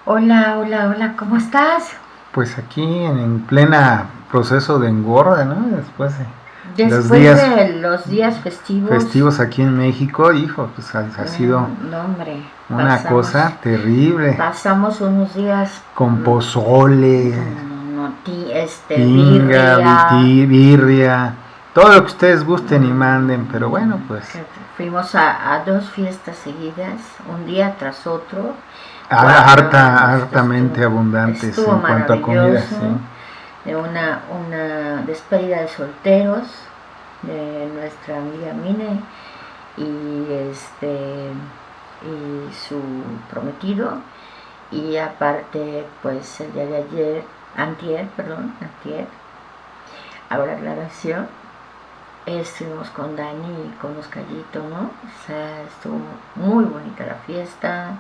Hola, hola, hola, ¿cómo estás? Pues aquí en plena proceso de engorda, ¿no? Después de los Después días de los días festivos, festivos aquí en México, hijo, pues ha sido no, hombre, una cosa terrible, pasamos unos días, con pozole, pinga, birria, birria, todo lo que ustedes gusten y manden, pero bueno, pues que fuimos a dos fiestas seguidas, un día tras otro. hartamente abundantes Estuvo en cuanto a comida, maravilloso, sí. de una despedida de solteros de nuestra amiga Mine y su prometido, y aparte pues el día de antier, ahora aclaración, estuvimos con Dani y con Oscallito, ¿no? O sea, estuvo muy bonita la fiesta,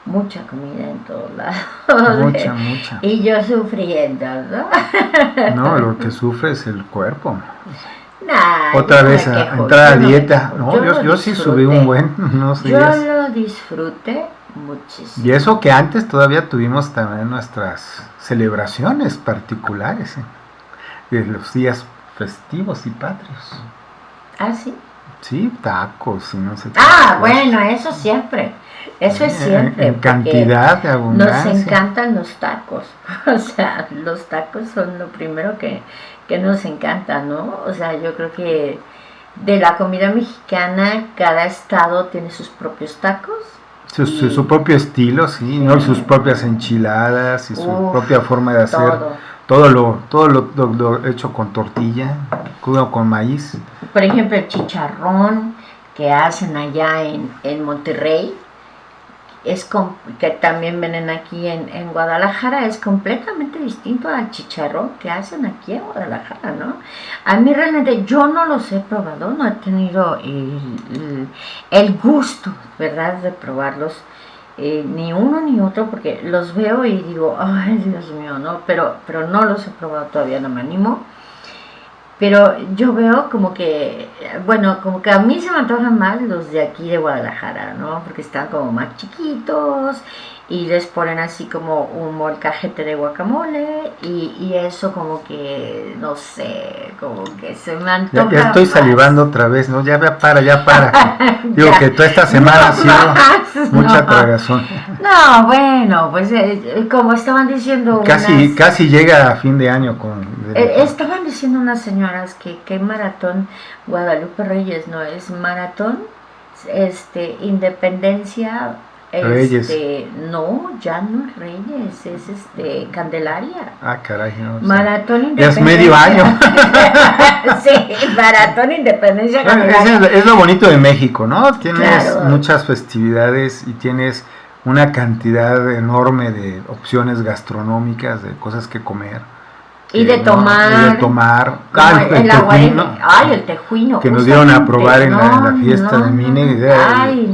mucha comida en todos lados. Mucha. Y yo sufriendo, ¿no? No, lo que sufre es el cuerpo. Nah, Otra yo no vez me a quejo, entrar a yo no me dieta. quejo, No, yo sí subí un buen unos yo días. lo disfruté muchísimo. Y eso que antes todavía tuvimos también nuestras celebraciones particulares, de los días festivos y patrios. ¿Ah, sí? Sí, tacos y no sé qué. Bueno, eso siempre. Eso es siempre. En cantidad, de abundancia. Nos encantan los tacos. O sea, los tacos son lo primero que nos encanta, ¿no? O sea, yo creo que de la comida mexicana, cada estado tiene sus propios tacos. Su propio estilo, sí, ¿no? Sus propias enchiladas y su propia forma de hacer todo lo hecho con tortilla, con maíz. Por ejemplo, el chicharrón que hacen allá en Monterrey, que también venden aquí en Guadalajara, es completamente distinto al chicharrón que hacen aquí en Guadalajara, ¿no? A mí realmente yo no los he probado, no he tenido el gusto, ¿verdad?, de probarlos, ni uno ni otro, porque los veo y digo, ay, Dios mío, ¿no? Pero no los he probado todavía, no me animo. Pero yo veo como que a mí se me antojan más los de aquí de Guadalajara, ¿no? Porque están como más chiquitos y les ponen así como un molcajete de guacamole y eso como que, no sé, como que se me antoja. Ya estoy salivando otra vez, ¿no? Ya para. Digo que toda esta semana ha sido mucha tragazón. No, bueno, pues como estaban diciendo casi llega a fin de año estaban diciendo unas señoras que maratón Guadalupe Reyes no es maratón, Independencia, Reyes. No, ya no es Reyes, es Candelaria. Caray, no. Maratón Independencia. Es medio año. Sí, Maratón Independencia Candelaria. Es lo bonito de México, ¿no? Tienes muchas festividades y tienes una cantidad enorme de opciones gastronómicas, de cosas que comer. Y de tomar. El tejuino. Que nos dieron a probar en la fiesta de Mine.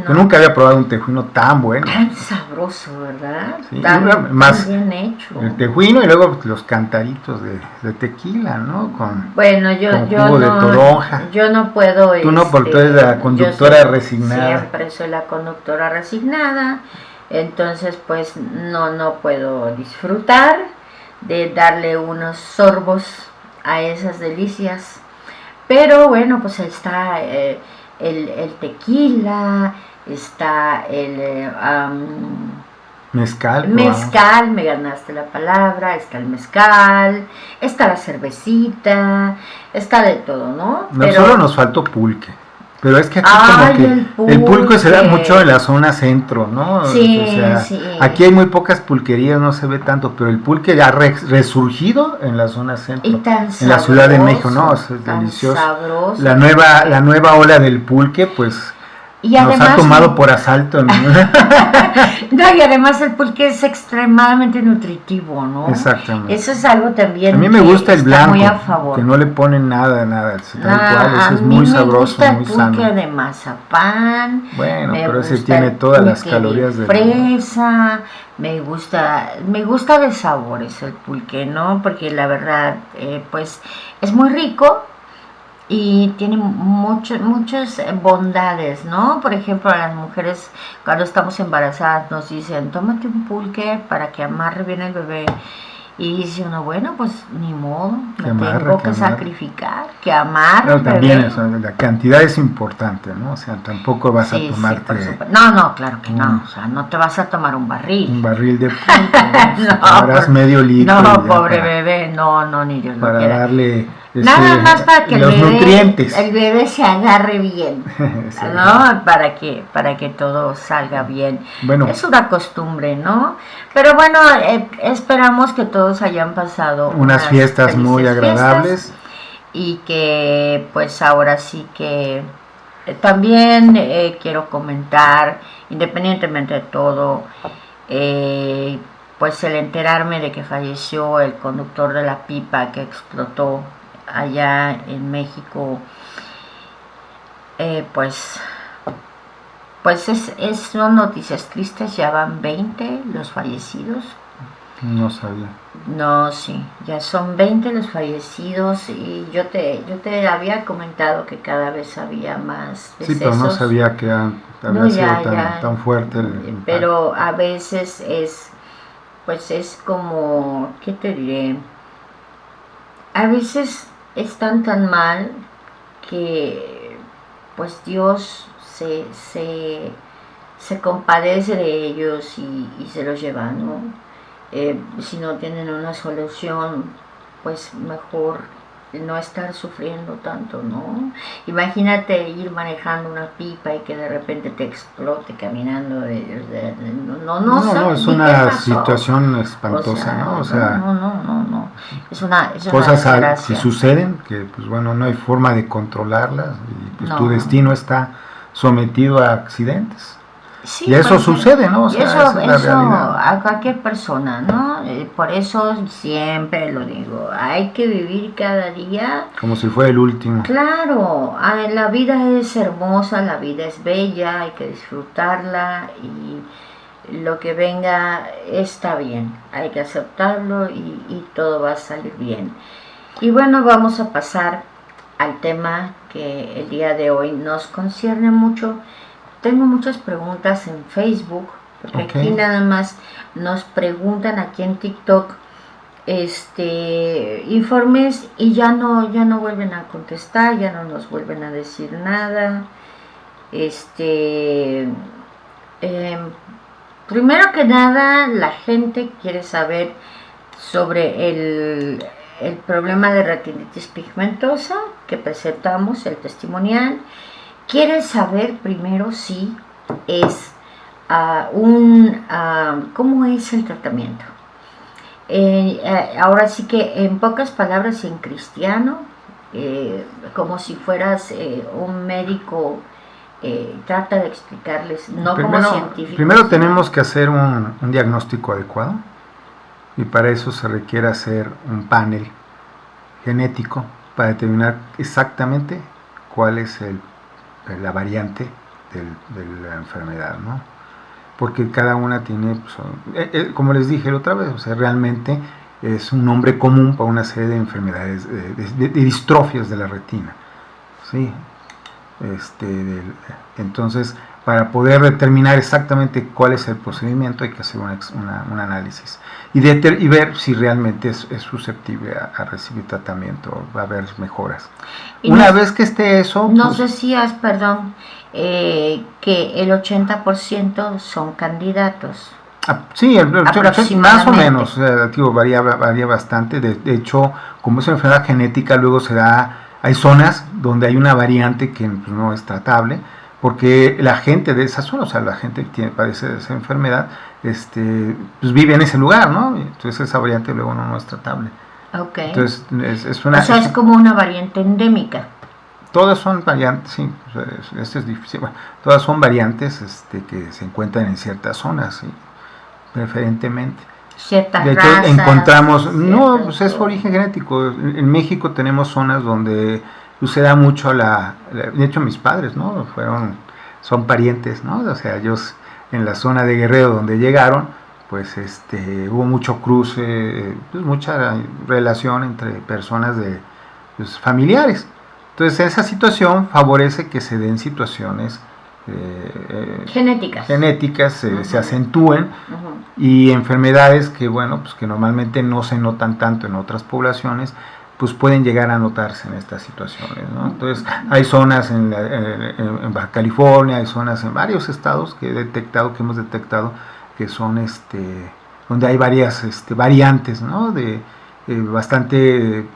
Yo nunca había probado un tejuino tan bueno. Tan sabroso, ¿verdad? Sí, tan bien hecho. El tejuino y luego los cantaritos de tequila, ¿no? Con jugo de toronja. Yo no puedo. Tú no, porque tú eres la conductora resignada. Siempre soy la conductora resignada. Entonces, pues, no puedo disfrutar de darle unos sorbos a esas delicias, pero bueno, pues está el tequila, está el mezcal, me ganaste la palabra, está el mezcal, está la cervecita, está de todo, ¿no? Solo nos faltó pulque. Pero es que aquí como que el pulque se da mucho en la zona centro, ¿no? Sí, o sea, sí. Aquí hay muy pocas pulquerías, no se ve tanto, pero el pulque ya ha resurgido en la zona centro. Y tan en la Ciudad de México, ¿no? Es delicioso. Sabroso. La nueva ola del pulque, pues y nos además, ha tomado por asalto. No, y además el pulque es extremadamente nutritivo, ¿no? Exactamente. Eso es algo también. A mí me gusta el blanco, muy a favor. que no le ponen nada, tal cual, eso es muy sabroso, muy sano. Me gusta el pulque de mazapán. Bueno, pero ese tiene todas las calorías de fresa. Me gusta de sabores el pulque, ¿no? Porque la verdad, pues es muy rico. y tiene muchas bondades, ¿no? Por ejemplo, a las mujeres cuando estamos embarazadas nos dicen, tómate un pulque para que amarre bien el bebé. Y dice uno, bueno, pues ni modo, me tengo que sacrificar, que amarre. Pero también eso, la cantidad es importante, ¿no? O sea, tampoco vas a tomarte... Sí, no, claro que no, o sea, no te vas a tomar un barril. Un barril de pulque, ¿no? Tomarás medio litro. No, pobre bebé, no, ni Dios lo quiera. Para darle... Nada más para que los nutrientes. El bebé se agarre bien, sí. ¿No? Para que todo salga bien. Bueno, es una costumbre, ¿no? Pero bueno, esperamos que todos hayan pasado unas fiestas muy agradables. Y que pues ahora sí que también quiero comentar, independientemente de todo, pues el enterarme de que falleció el conductor de la pipa que explotó allá en México, pues son noticias tristes. Ya van 20 los fallecidos. No sabía. No, sí, ya son 20 los fallecidos, y yo te había comentado que cada vez había más decesos. Sí, pero no sabía que había sido tan fuerte pero a veces es como, ¿qué te diré? A veces están tan mal que pues Dios se compadece de ellos y se los lleva, ¿no? Si no tienen una solución, pues mejor no estar sufriendo tanto, ¿no? Imagínate ir manejando una pipa y que de repente te explote caminando. No, es una situación espantosa, ¿no? O sea, no. Es una cosas que suceden que, pues bueno, no hay forma de controlarlas, y pues tu destino está sometido a accidentes. Sí, y eso sucede, ¿no? O sea, eso es la realidad. A cualquier persona, ¿no? Por eso siempre lo digo, hay que vivir cada día como si fuera el último. Claro, la vida es hermosa, la vida es bella, hay que disfrutarla, y lo que venga está bien, hay que aceptarlo, y todo va a salir bien. Y bueno, vamos a pasar al tema que el día de hoy nos concierne mucho. Tengo muchas preguntas en Facebook, porque aquí nada más nos preguntan, aquí en TikTok, informes, y ya no vuelven a contestar, ya no nos vuelven a decir nada. Primero que nada, la gente quiere saber sobre el problema de retinitis pigmentosa que presentamos, el testimonial. Quiere saber primero si es cómo es el tratamiento. Ahora sí que en pocas palabras y en cristiano, como si fueras un médico, trata de explicarles, no como científico. Primero tenemos que hacer un diagnóstico adecuado, y para eso se requiere hacer un panel genético para determinar exactamente cuál es la variante de la enfermedad, ¿no? Porque cada una tiene, pues, como les dije la otra vez, o sea, realmente es un nombre común para una serie de enfermedades, de distrofias de la retina, ¿sí? Entonces, para poder determinar exactamente cuál es el procedimiento, hay que hacer un análisis y ver si realmente es susceptible a recibir tratamiento, va a haber mejoras. Una vez que esté eso... Nos decías, perdón, que el 80% son candidatos. Sí, más o menos, varía bastante. De hecho, como es una enfermedad genética, luego hay zonas donde hay una variante que pues, no es tratable, porque la gente de esa zona, o sea, la gente que padece esa enfermedad, pues vive en ese lugar, ¿no? Entonces esa variante luego no es tratable. Okay. Entonces es como una variante endémica. Todas son variantes, sí, esto es difícil. Bueno, todas son variantes que se encuentran en ciertas zonas, ¿sí? Preferentemente. Ciertas de hecho, razas, encontramos, pues es origen genético. En México tenemos zonas donde se da mucho de hecho mis padres, ¿no? Son parientes, ¿no? O sea, ellos en la zona de Guerrero donde llegaron, pues hubo mucho cruce, pues mucha relación entre personas pues, familiares. Entonces esa situación favorece que se den situaciones genéticas se acentúen y enfermedades que, bueno, pues que normalmente no se notan tanto en otras poblaciones, pues pueden llegar a notarse en estas situaciones, ¿no? Entonces hay zonas en Baja California, hay zonas en varios estados que hemos detectado que son donde hay varias variantes, ¿no? De bastante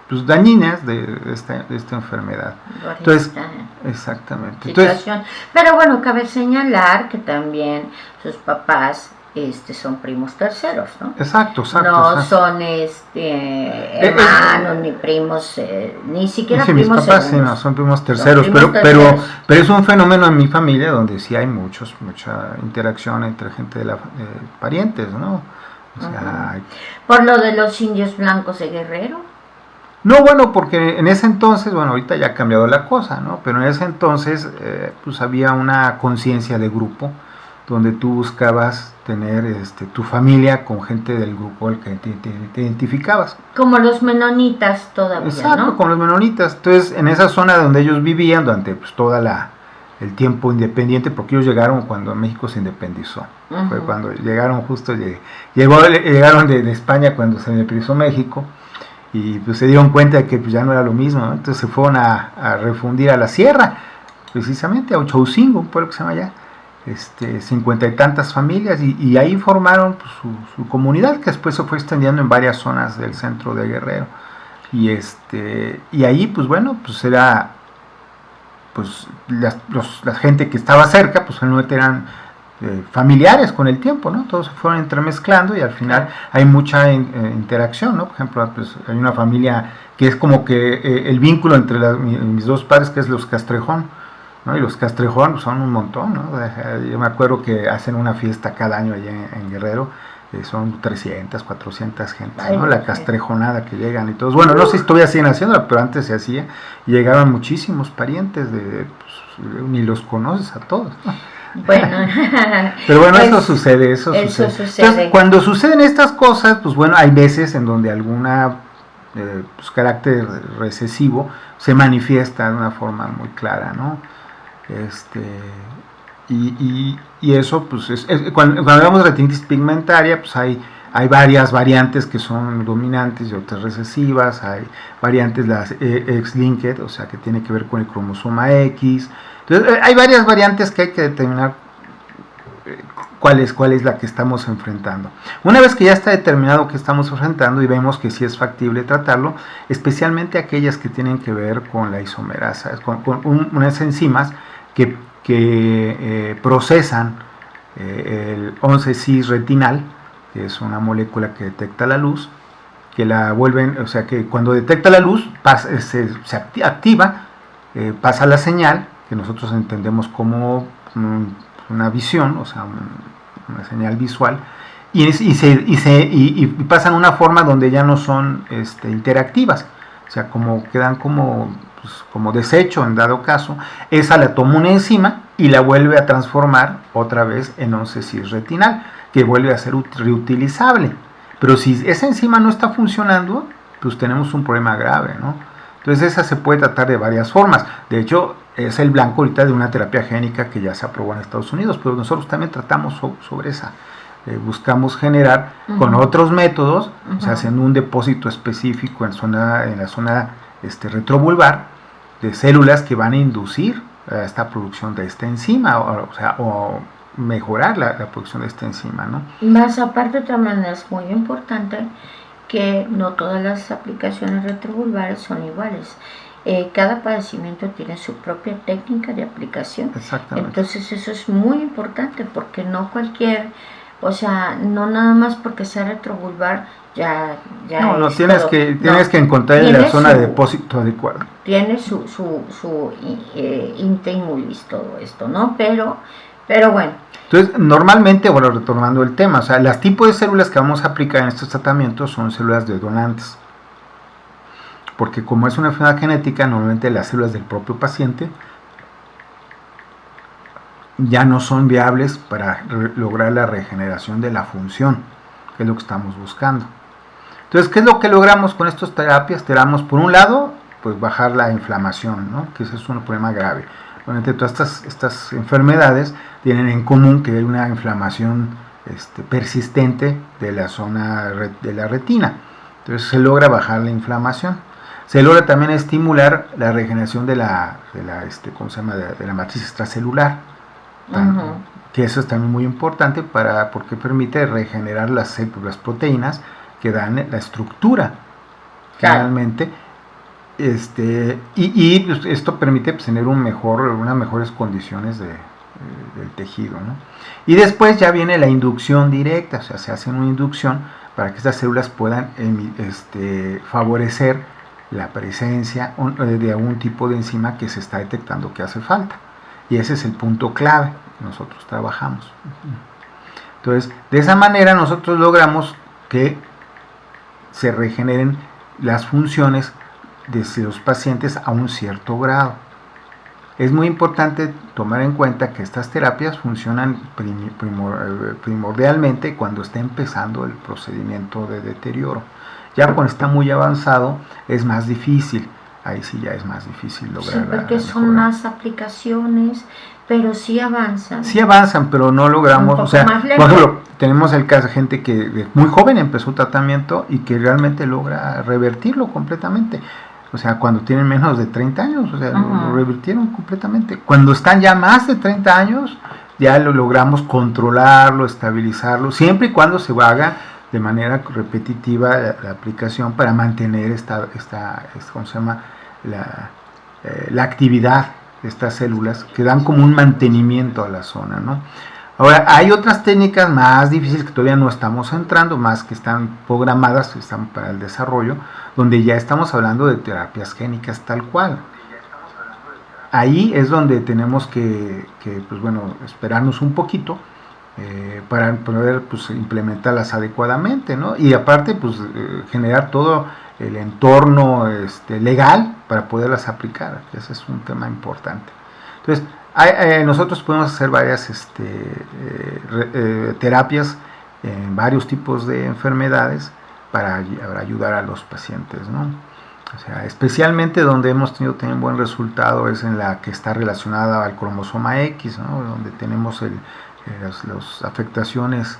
pues dañinas de esta enfermedad. Entonces, exactamente. Situación. Pero bueno, cabe señalar que también sus papás son primos terceros, ¿no? Exacto. No son hermanos ni primos, ni siquiera primos mis papás segundos. Sí, no, son primos terceros, pero es un fenómeno en mi familia donde sí hay mucha interacción entre gente de parientes, ¿no? O sea, por lo de los indios blancos de Guerrero. No, bueno, porque en ese entonces, bueno, ahorita ya ha cambiado la cosa, ¿no? Pero en ese entonces, pues había una conciencia de grupo donde tú buscabas tener tu familia con gente del grupo al que te identificabas. Como los menonitas todavía, exacto, ¿no? Como los menonitas. Entonces, en esa zona donde ellos vivían durante pues, toda el tiempo independiente, porque ellos llegaron cuando México se independizó. Fue cuando llegaron llegaron de España cuando se independizó México. Y pues se dieron cuenta de que pues, ya no era lo mismo, ¿no? Entonces se fueron a refundir a la sierra, precisamente a Ochaucingo, un pueblo que se llama allá, 50 y tantas familias, y ahí formaron pues, su comunidad, que después se fue extendiendo en varias zonas del centro de Guerrero, y ahí pues bueno, pues era pues la gente que estaba cerca, pues realmente eran familiares con el tiempo, ¿no? Todos se fueron entremezclando y al final hay mucha interacción, ¿no? Por ejemplo, pues hay una familia que es como que el vínculo entre mis dos padres, que es los Castrejón, ¿no? Y los Castrejón son un montón, ¿no? Yo me acuerdo que hacen una fiesta cada año allá en Guerrero, son 300, 400 gentes, ¿no? La castrejonada que llegan y todos. Bueno, no sé si todavía siguen haciéndola, pero antes se hacía y llegaban muchísimos parientes, pues, ni los conoces a todos, ¿no? Bueno, pero bueno, pues, eso sucede. Entonces, cuando suceden estas cosas, pues bueno, hay veces en donde alguna pues, carácter recesivo se manifiesta de una forma muy clara, ¿no? Y eso, pues, cuando hablamos de retinitis pigmentaria, pues hay varias variantes que son dominantes y otras recesivas, hay variantes, las X-linked, o sea, que tiene que ver con el cromosoma X. Entonces, hay varias variantes que hay que determinar cuál es la que estamos enfrentando. Una vez que ya está determinado que estamos enfrentando y vemos que sí es factible tratarlo, especialmente aquellas que tienen que ver con la isomerasa, con unas enzimas que procesan el 11-cis-retinal, que es una molécula que detecta la luz, que la vuelven, o sea que cuando detecta la luz se activa, pasa la señal, que nosotros entendemos como una visión, o sea, una señal visual, y pasan una forma donde ya no son interactivas, o sea, quedan como desecho en dado caso. Esa la toma una enzima y la vuelve a transformar otra vez en 11-cis-retinal, que vuelve a ser reutilizable. Pero si esa enzima no está funcionando, pues tenemos un problema grave, ¿no? Entonces esa se puede tratar de varias formas. De hecho, es el blanco ahorita de una terapia génica que ya se aprobó en Estados Unidos, pero nosotros también tratamos sobre esa. Buscamos generar con otros métodos, o sea, haciendo un depósito específico en la zona retrovulvar de células que van a inducir esta producción de esta enzima, o mejorar la producción de esta enzima, ¿no? Más aparte también es muy importante que no todas las aplicaciones retrovulvares son iguales. Cada padecimiento tiene su propia técnica de aplicación. Exactamente. Entonces eso es muy importante porque no no nada más porque sea retrovulvar ya no, tienes que encontrar la zona de depósito adecuada. Tiene su integmulis todo esto, ¿no? Pero bueno. Entonces, normalmente, bueno, retomando el tema, o sea, los tipos de células que vamos a aplicar en estos tratamientos son células de donantes. Porque como es una enfermedad genética, normalmente las células del propio paciente ya no son viables para lograr la regeneración de la función, que es lo que estamos buscando. Entonces, ¿qué es lo que logramos con estas terapias? Tenemos, por un lado, pues bajar la inflamación, ¿no? Que ese es un problema grave. Obviamente todas estas enfermedades tienen en común que hay una inflamación persistente de la zona de la retina. Entonces se logra bajar la inflamación. Se logra también estimular la regeneración de la matriz extracelular, que eso es también muy importante porque permite regenerar las proteínas que dan la estructura finalmente. Y pues, esto permite pues, tener unas mejores condiciones del tejido, ¿no? Y después ya viene la inducción directa, o sea, se hace una inducción para que estas células puedan favorecer la presencia de algún tipo de enzima que se está detectando que hace falta. Y ese es el punto clave que nosotros trabajamos. Entonces, de esa manera nosotros logramos que se regeneren las funciones de los pacientes a un cierto grado. Es muy importante tomar en cuenta que estas terapias funcionan primordialmente cuando está empezando el procedimiento de deterioro. Ya cuando está muy avanzado es más difícil, ahí sí ya es más difícil lograr. Sí, porque son más aplicaciones, pero sí avanzan. Sí avanzan, pero no logramos, o sea, por ejemplo, tenemos el caso de gente que muy joven empezó tratamiento y que realmente logra revertirlo completamente. O sea, cuando tienen menos de 30 años, o sea, lo revirtieron completamente. Cuando están ya más de 30 años, ya lo logramos controlarlo, estabilizarlo, siempre y cuando se haga de manera repetitiva la aplicación para mantener ¿cómo se llama? La actividad de estas células que dan como un mantenimiento a la zona, ¿no? Ahora, hay otras técnicas más difíciles que todavía no estamos entrando, más que están programadas, están para el desarrollo, donde ya estamos hablando de terapias génicas tal cual. Ahí es donde tenemos que pues bueno, esperarnos un poquito para poder pues, implementarlas adecuadamente, ¿no? Y aparte, pues generar todo el entorno legal para poderlas aplicar. Ese es un tema importante. Entonces, nosotros podemos hacer varias terapias en varios tipos de enfermedades para ayudar a los pacientes, ¿no? O sea, especialmente donde hemos tenido también buen resultado es en la que está relacionada al cromosoma X, ¿no? Donde tenemos las afectaciones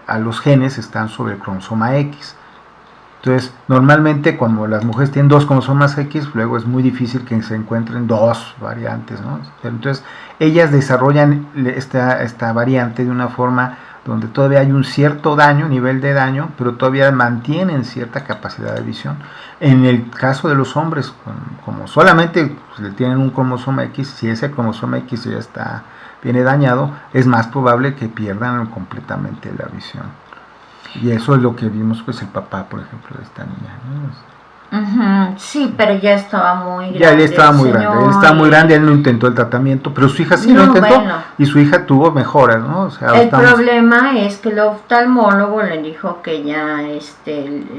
a los genes están sobre el cromosoma X. Entonces, normalmente cuando las mujeres tienen 2 cromosomas X, luego es muy difícil que se encuentren 2 variantes, ¿no? Entonces, ellas desarrollan esta variante de una forma donde todavía hay un cierto nivel de daño, pero todavía mantienen cierta capacidad de visión. En el caso de los hombres, como solamente pues, tienen un cromosoma X, si ese cromosoma X ya viene dañado, es más probable que pierdan completamente la visión. Y eso es lo que vimos, pues el papá, por ejemplo, de esta niña, ¿no? Sí, pero ya estaba muy grande. Ya él estaba muy grande, él no intentó el tratamiento, pero su hija sí lo intentó, bueno, y su hija tuvo mejoras, ¿no? O sea, el problema es que el oftalmólogo le dijo que ya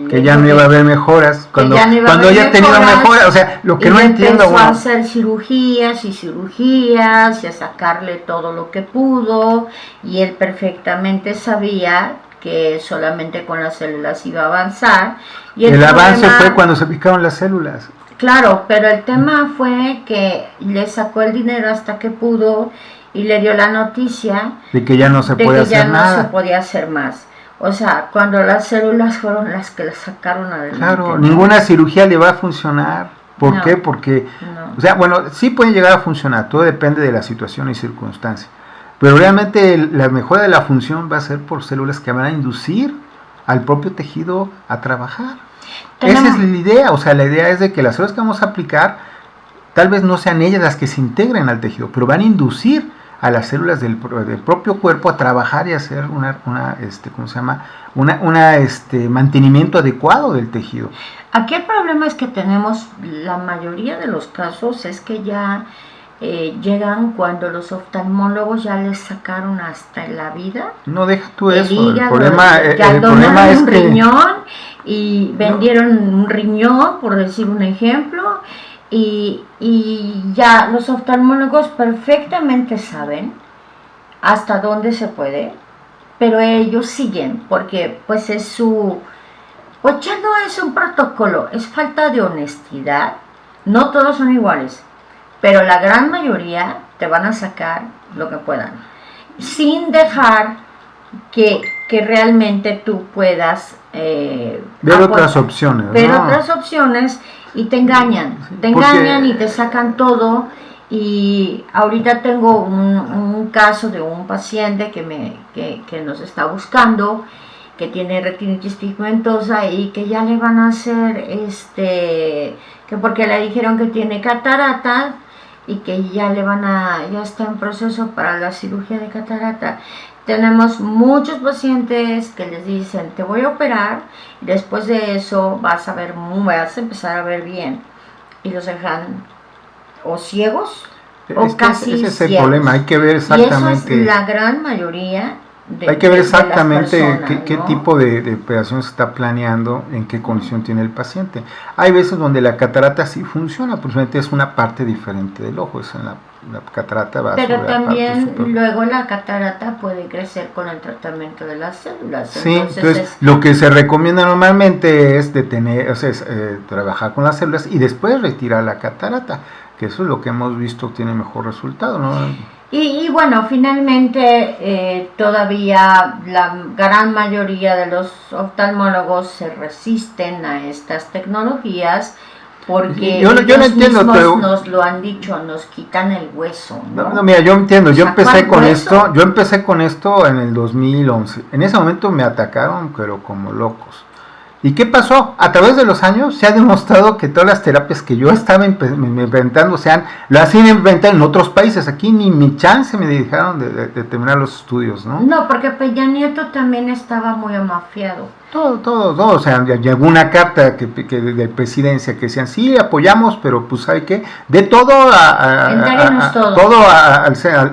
que ya no iba a haber mejoras, cuando ella tenía mejoras, o sea, lo que no entiendo. Empezó a hacer cirugías y a sacarle todo lo que pudo, y él perfectamente sabía que solamente con las células iba a avanzar. Y el avance fue cuando se picaron las células. Claro, pero el tema fue que le sacó el dinero hasta que pudo y le dio la noticia de que ya no se podía hacer nada. No se podía hacer más. O sea, cuando las células fueron las que la sacaron adelante. Claro, ninguna cirugía le va a funcionar. ¿Por qué? Porque, o sea, bueno, sí puede llegar a funcionar, todo depende de la situación y circunstancia. Pero realmente la mejora de la función va a ser por células que van a inducir al propio tejido a trabajar. Esa es la idea, o sea, la idea es de que las células que vamos a aplicar, tal vez no sean ellas las que se integren al tejido, pero van a inducir a las células del propio cuerpo a trabajar y hacer mantenimiento adecuado del tejido. Aquí el problema es que tenemos, la mayoría de los casos es que ya llegan cuando los oftalmólogos ya les sacaron hasta en la vida. No, deja tú eso. Hígado, el problema es un riñón y vendieron un riñón, por decir un ejemplo, y ya los oftalmólogos perfectamente saben hasta dónde se puede, pero ellos siguen porque pues es su Pues ya no es un protocolo, es falta de honestidad. No todos son iguales, pero la gran mayoría te van a sacar lo que puedan, sin dejar que realmente tú puedas ver otras opciones. Ver otras opciones y te engañan, y te sacan todo. Y ahorita tengo un caso de un paciente que nos está buscando, que tiene retinitis pigmentosa y que ya le van a hacer que porque le dijeron que tiene catarata y que ya está en proceso para la cirugía de catarata. Tenemos muchos pacientes que les dicen, te voy a operar y después de eso vas a empezar a ver bien, y los dejan o ciegos o casi ese es el ciegos. problema, hay que ver exactamente. Y eso es la gran mayoría. Hay que ver exactamente qué tipo de operación se está planeando, en qué condición tiene el paciente. Hay veces donde la catarata sí funciona, porque es una parte diferente del ojo, es en la catarata va pero sobre también la parte luego la catarata puede crecer con el tratamiento de las células. Sí, entonces lo que se recomienda normalmente es trabajar con las células y después retirar la catarata, que eso es lo que hemos visto tiene mejor resultado, ¿no? Y bueno, finalmente todavía la gran mayoría de los oftalmólogos se resisten a estas tecnologías porque yo no entiendo, pero nos lo han dicho, nos quitan el hueso, ¿no? No, mira, yo entiendo, yo empecé con esto en el 2011. En ese momento me atacaron, pero como locos. ¿Y qué pasó? A través de los años se ha demostrado que todas las terapias que yo estaba inventando, las han inventado en otros países. Aquí ni mi chance me dejaron de terminar los estudios, ¿no? No, porque Peña Nieto también estaba muy amafiado. Todo, o sea, llegó una carta de presidencia que decían, sí, apoyamos, pero pues hay que, de todo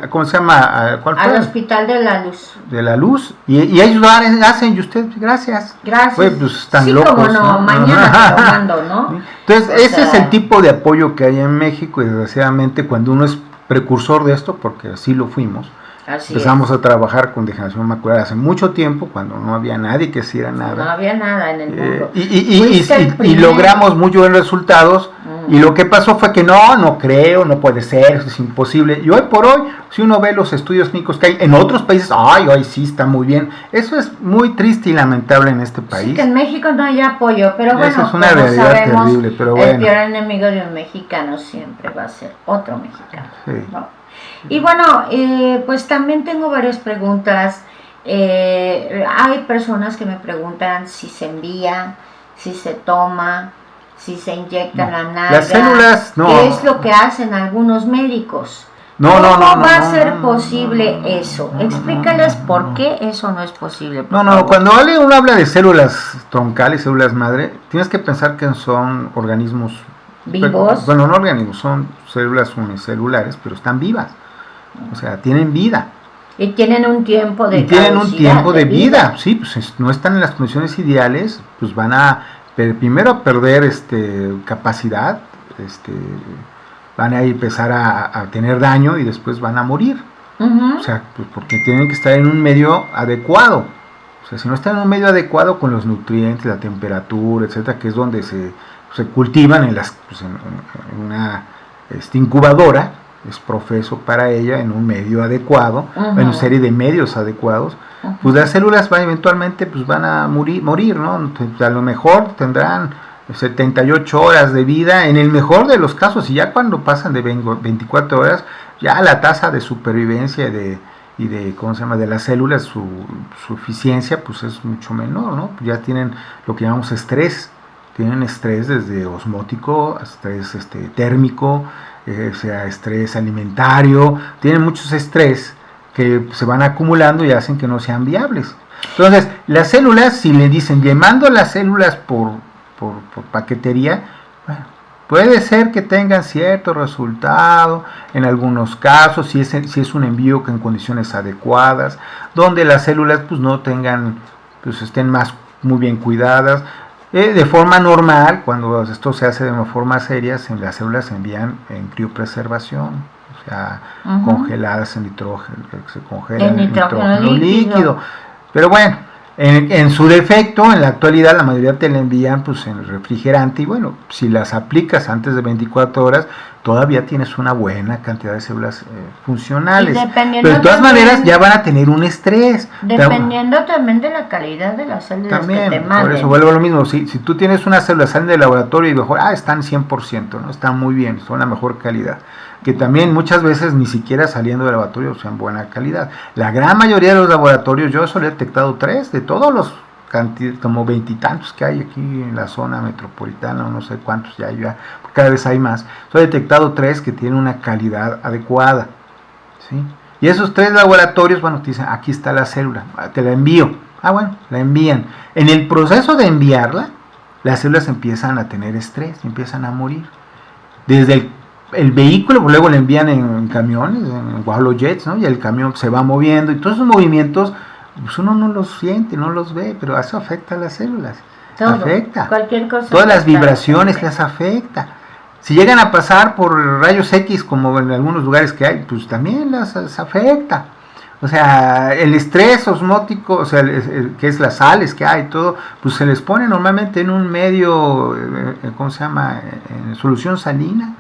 ¿cómo se llama? ¿Cuál fue? Al Hospital de la Luz. De la Luz, y ellos hacen, y usted, gracias. Pues están sí, locos. Como no, mañana te lo mando, ¿no? Entonces, ese es el tipo de apoyo que hay en México, y desgraciadamente cuando uno es precursor de esto, porque así lo fuimos, empezamos a trabajar con degeneración macular hace mucho tiempo, cuando no había nadie que hiciera nada. No había nada en el mundo. Y logramos muy buenos resultados. Y lo que pasó fue que no creo, no puede ser, eso es imposible. Y hoy por hoy, si uno ve los estudios clínicos que hay en otros países, hoy sí está muy bien. Eso es muy triste y lamentable en este país. Sí, que en México no hay apoyo, pero bueno, eso es una realidad terrible, pero bueno. El peor enemigo de un mexicano siempre va a ser otro mexicano. Sí. ¿No? Y bueno, pues también tengo varias preguntas. Hay personas que me preguntan si se envía, si se toma, si se inyecta la nalga. Las células, no. ¿Qué es lo que hacen algunos médicos? ¿Cómo va a ser posible eso? Explícales por qué eso no es posible. Cuando uno habla de células troncales, células madre, tienes que pensar que son organismos vivos. Bueno, no organismos, son células unicelulares, pero están vivas. O sea, tienen vida. Y tienen un tiempo de vida. Sí, pues no están en las condiciones ideales, pues van a primero a perder capacidad, van a empezar a tener daño y después van a morir. O sea, pues porque tienen que estar en un medio adecuado. O sea, si no están en un medio adecuado con los nutrientes, la temperatura, etcétera, que es donde se cultivan en una incubadora, es profeso para ella en un medio adecuado, en una serie de medios adecuados, pues las células eventualmente van a morir, ¿no? A lo mejor tendrán 78 horas de vida en el mejor de los casos, y ya cuando pasan de 24 horas, ya la tasa de supervivencia y de las células, su eficiencia pues es mucho menor, ¿no? Ya tienen lo que llamamos estrés, tienen estrés desde osmótico, estrés térmico, sea estrés alimentario, tienen muchos estrés que se van acumulando y hacen que no sean viables. Entonces, las células, si le dicen llamando las células por paquetería, bueno, puede ser que tengan cierto resultado en algunos casos, si es un envío que en condiciones adecuadas, donde las células pues no tengan, pues estén muy bien cuidadas. De forma normal, cuando esto se hace de una forma seria, las células se envían en criopreservación, o sea, congeladas en nitrógeno, se congelan en nitrógeno líquido. Pero bueno, En su defecto, en la actualidad, la mayoría te la envían pues en refrigerante y bueno, si las aplicas antes de 24 horas, todavía tienes una buena cantidad de células funcionales. Pero de todas maneras ya van a tener un estrés. Dependiendo también de la calidad de las células también, que te manden. Por eso vuelvo a lo mismo. Si tú tienes unas células, salen del laboratorio y mejor, están 100%, ¿no? Están muy bien, son la mejor calidad. Que también muchas veces ni siquiera saliendo del laboratorio sean buena calidad. La gran mayoría de los laboratorios, yo solo he detectado 3 de todos los como 20 y tantos que hay aquí en la zona metropolitana, no sé cuántos ya hay, cada vez hay más. Solo he detectado 3 que tienen una calidad adecuada, ¿sí? Y esos 3 laboratorios, bueno, te dicen, aquí está la célula, te la envío. Bueno, la envían. En el proceso de enviarla, las células empiezan a tener estrés, empiezan a morir. Desde el vehículo, pues luego le envían en camiones, en Wallojets, ¿no? Y el camión se va moviendo y todos esos movimientos, pues uno no los siente, no los ve, pero eso afecta a las células. Todo, afecta. Cualquier cosa. Todas las vibraciones les afecta. Si llegan a pasar por rayos X, como en algunos lugares que hay, pues también las afecta. O sea, el estrés osmótico, o sea, que es las sales que hay, todo, pues se les pone normalmente en un medio, ¿cómo se llama? En solución salina.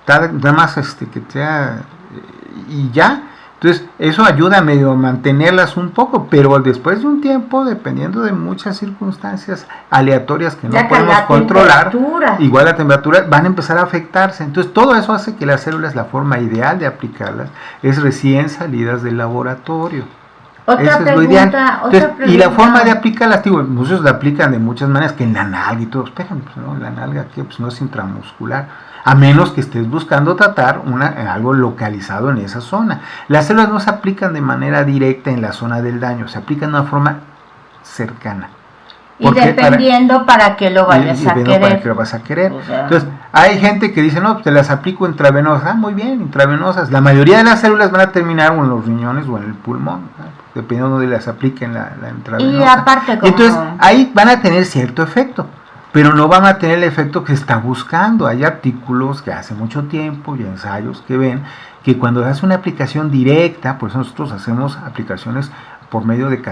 Nada más que sea y ya. Entonces eso ayuda a medio mantenerlas un poco, pero después de un tiempo, dependiendo de muchas circunstancias aleatorias que no podemos controlar, igual la temperatura, van a empezar a afectarse. Entonces todo eso hace que las células, la forma ideal de aplicarlas es recién salidas del laboratorio. Otra pregunta, es lo ideal. Entonces, y la forma de aplicarlas, digo, muchos la aplican de muchas maneras, que en la nalga y todo, espérame, pues, ¿no? La nalga que pues no es intramuscular, a menos que estés buscando tratar algo localizado en esa zona. Las células no se aplican de manera directa en la zona del daño, se aplican de una forma cercana. Y dependiendo para qué lo vayas a querer. Para qué lo vas a querer. O sea, entonces, hay gente que dice, no, pues te las aplico intravenosas. Muy bien, intravenosas. La mayoría de las células van a terminar o en los riñones o en el pulmón, ¿no? Dependiendo de donde las apliquen la intravenosa. Y aparte, como... Entonces, ahí van a tener cierto efecto, pero no van a tener el efecto que se está buscando. Hay artículos que hace mucho tiempo y ensayos que ven que cuando hace una aplicación directa, por eso nosotros hacemos aplicaciones por medio de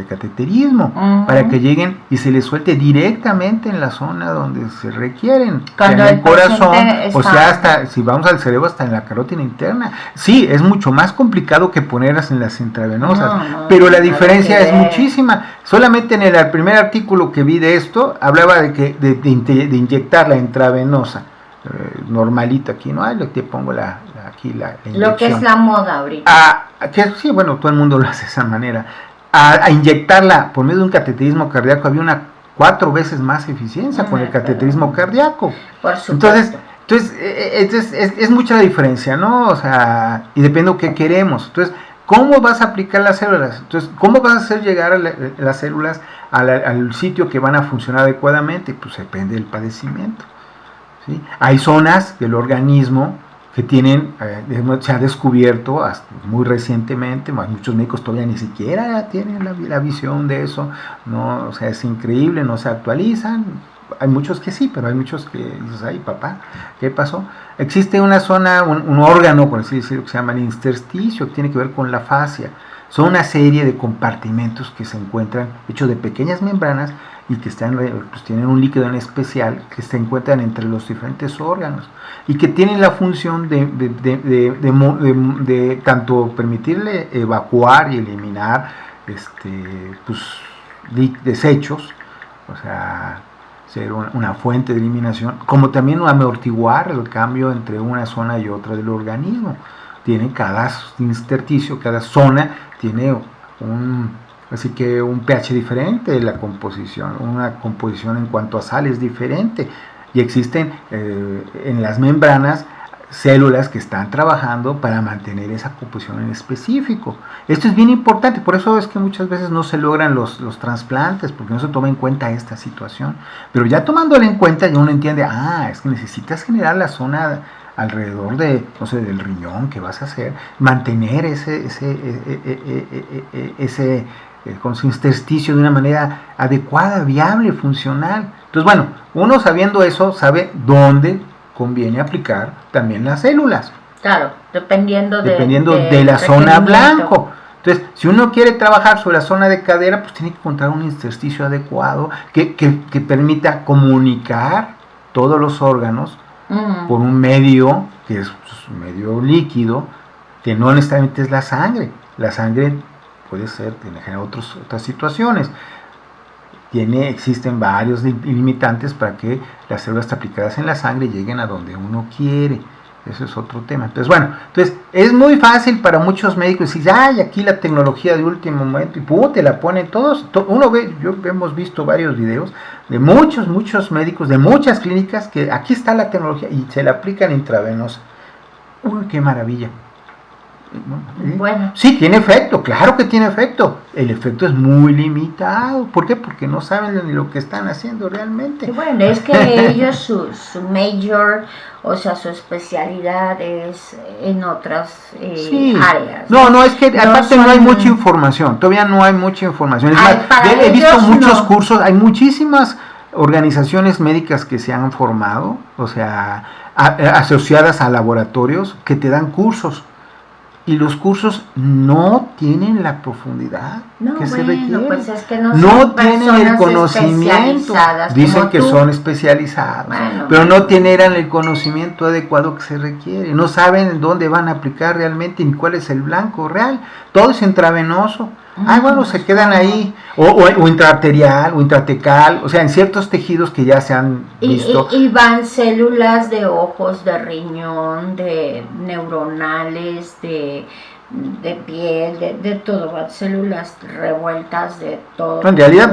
cateterismo, para que lleguen y se les suelte directamente en la zona donde se requieren, cuando en el corazón, o sea, hasta, si vamos al cerebro, hasta en la carótida interna. Sí, es mucho más complicado que ponerlas en las intravenosas, pero la diferencia es muchísima. Solamente en el primer artículo que vi de esto, hablaba de inyectar la intravenosa, normalita aquí, ¿no? Ahí te pongo aquí la inyección. Lo que es la moda ahorita. Sí, bueno, todo el mundo lo hace de esa manera. A inyectarla por medio de un cateterismo cardíaco había una 4 veces más eficiencia con el cateterismo cardíaco. Por supuesto. Entonces es mucha la diferencia, ¿no? O sea, y depende de qué queremos. Entonces, ¿cómo vas a aplicar las células? Entonces, ¿cómo vas a hacer llegar las células al sitio que van a funcionar adecuadamente? Pues depende del padecimiento, ¿sí? Hay zonas del organismo que tienen, se ha descubierto hasta muy recientemente, muchos médicos todavía ni siquiera tienen la visión de eso, ¿no? O sea, es increíble, no se actualizan. Hay muchos que sí, pero hay muchos que dices, ay papá, ¿qué pasó? Existe una zona, un órgano, por así decirlo, que se llama el intersticio, que tiene que ver con la fascia. Son una serie de compartimentos que se encuentran hechos de pequeñas membranas y que pues tienen un líquido en especial que se encuentran entre los diferentes órganos y que tienen la función de tanto permitirle evacuar y eliminar pues, desechos, o sea, ser una fuente de eliminación, como también amortiguar el cambio entre una zona y otra del organismo. Tiene cada intersticio, cada zona tiene así que un pH diferente, la composición, una composición en cuanto a sal es diferente, y existen en las membranas células que están trabajando para mantener esa composición en específico. Esto es bien importante, por eso es que muchas veces no se logran los trasplantes, porque no se toma en cuenta esta situación, pero ya tomándolo en cuenta ya uno entiende, es que necesitas generar la zona alrededor del riñón que vas a hacer, mantener ese con su intersticio de una manera adecuada, viable, funcional. Entonces, bueno, uno sabiendo eso, sabe dónde conviene aplicar también las células. Claro, dependiendo de la zona blanco. Entonces, si uno quiere trabajar sobre la zona de cadera, pues tiene que encontrar un intersticio adecuado que permita comunicar todos los órganos por un medio que es un medio líquido, que no necesariamente es la sangre. La sangre puede ser, tiene otras situaciones. Existen varios limitantes para que las células aplicadas en la sangre lleguen a donde uno quiere. Eso es otro tema. Entonces, bueno, es muy fácil para muchos médicos decir, ay, aquí la tecnología de último momento, y pum, te la ponen todos. Hemos visto varios videos de muchos médicos, de muchas clínicas, que aquí está la tecnología y se la aplican intravenosa. Uy, qué maravilla. Bueno. Sí, tiene efecto, claro que tiene efecto. El efecto es muy limitado. ¿Por qué? Porque no saben ni lo que están haciendo realmente. Bueno, es que ellos su major, o sea, su especialidad es en otras áreas. No, es que aparte no hay mucha información. Todavía no hay mucha información. Es más, he visto muchos cursos, hay muchísimas organizaciones médicas que se han formado, o sea, asociadas a laboratorios que te dan cursos. Y los cursos no tienen la profundidad que se requiere. Pues es que no tienen el conocimiento. Dicen que son especializados, pero no tienen el conocimiento adecuado que se requiere. No saben en dónde van a aplicar realmente ni cuál es el blanco real. Todo es intravenoso. Se quedan ahí, o intraarterial, o intratecal, o sea, en ciertos tejidos que ya se han visto. Y van células de ojos, de riñón, de neuronales, de piel, de todo, van células revueltas de todo. En realidad,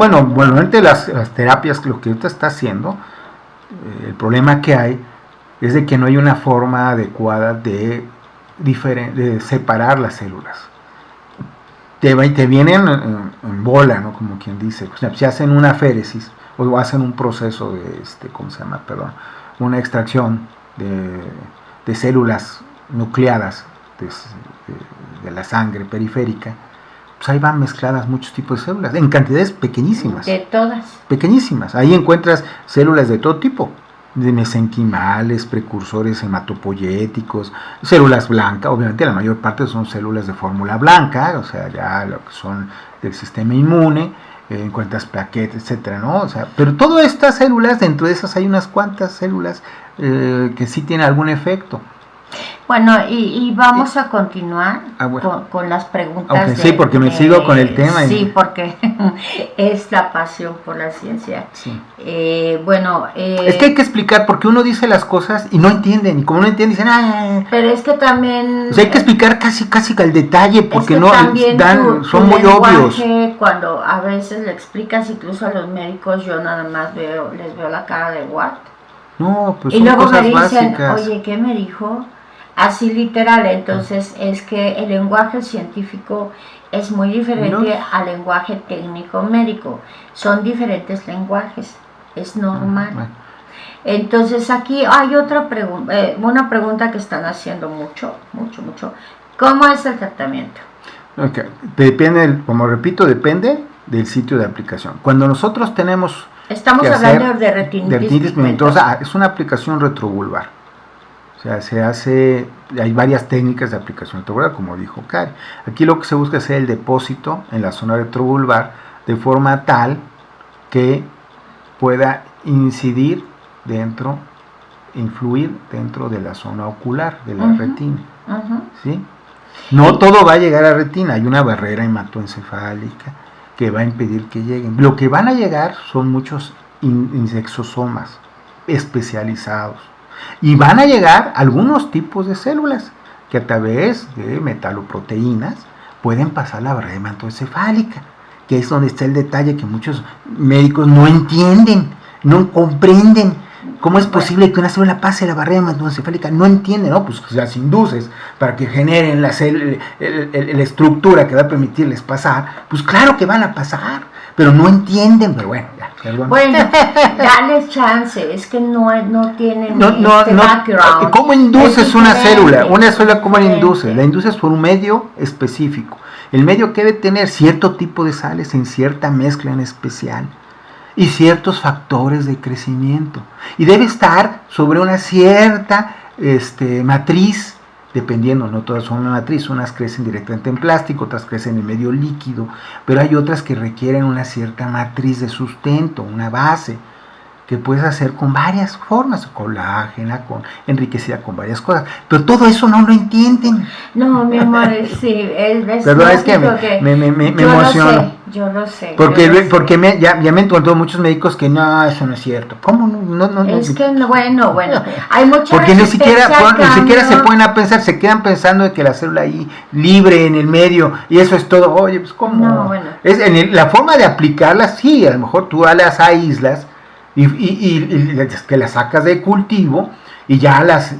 entre las terapias, lo que ahorita está haciendo, el problema que hay es de que no hay una forma adecuada de separar las células. Te vienen en bola, ¿no? Como quien dice. O sea, si hacen una féresis o hacen un proceso de, una extracción de células nucleadas de la sangre periférica, pues ahí van mezcladas muchos tipos de células, en cantidades pequeñísimas. De todas. Pequeñísimas. Ahí encuentras células de todo tipo. De mesenquimales, precursores hematopoyéticos, células blancas, obviamente la mayor parte son células de fórmula blanca, o sea, ya lo que son del sistema inmune, encuentras plaquetas, etcétera, ¿no? O sea, pero todas estas células, dentro de esas hay unas cuantas células que sí tienen algún efecto. Bueno, y vamos a continuar con las preguntas. Sí, porque me sigo con el tema. Sí, porque es la pasión por la ciencia. Sí. Es que hay que explicar, porque uno dice las cosas y no entienden, y como no entienden, dicen, pero es que también... O sea, hay que explicar casi al detalle, porque son muy obvios. Cuando a veces le explicas, incluso a los médicos, yo nada más les veo la cara de what. No, pues y son luego cosas me dicen, básicas. oye, ¿qué me dijo? Así literal. Entonces es que el lenguaje científico es muy diferente al lenguaje técnico médico. Son diferentes lenguajes, es normal. Entonces aquí hay otra pregunta, una pregunta que están haciendo mucho. ¿Cómo es el tratamiento? Okay. Depende, como repito, depende del sitio de aplicación. Cuando nosotros estamos hablando de retinitis pigmentosa, es una aplicación retrovulvar. O sea, hay varias técnicas de aplicación retrovulvar, como dijo Cari. Aquí lo que se busca es el depósito en la zona retrovulvar de forma tal que pueda incidir influir dentro de la zona ocular de la retina. ¿Sí? No todo va a llegar a retina, hay una barrera hematoencefálica que va a impedir que lleguen. Lo que van a llegar son muchos exosomas especializados. Y van a llegar algunos tipos de células que a través de metaloproteínas pueden pasar la barrera hematoencefálica, que es donde está el detalle que muchos médicos no entienden, no comprenden. ¿Cómo es posible que una célula pase la barrera hematoencefálica? No entienden, ¿no? Pues las induces para que generen la estructura que va a permitirles pasar. Pues claro que van a pasar, pero no entienden. Pero bueno, ya, perdón. Bueno, dale chance, es que no tienen background. ¿Cómo induces una célula? Una célula, ¿cómo la induces? La induces por un medio específico. El medio que debe tener cierto tipo de sales en cierta mezcla en especial y ciertos factores de crecimiento, y debe estar sobre una cierta matriz dependiendo, no todas son una matriz, unas crecen directamente en plástico, otras crecen en medio líquido, pero hay otras que requieren una cierta matriz de sustento, una base, que puedes hacer con varias formas, colágena, enriquecida con varias cosas, pero todo eso no lo entienden. No, mi amor, sí, Perdón, es que me emociono. Yo lo sé. Porque ya me encontró muchos médicos que no, eso no es cierto. ¿Cómo no? Es que, bueno, hay mucha porque ni siquiera se pueden a pensar, se quedan pensando de que la célula ahí libre en el medio y eso es todo. Oye, pues ¿cómo? No, bueno. La forma de aplicarlas, sí, a lo mejor tú las aíslas y que las sacas de cultivo y ya las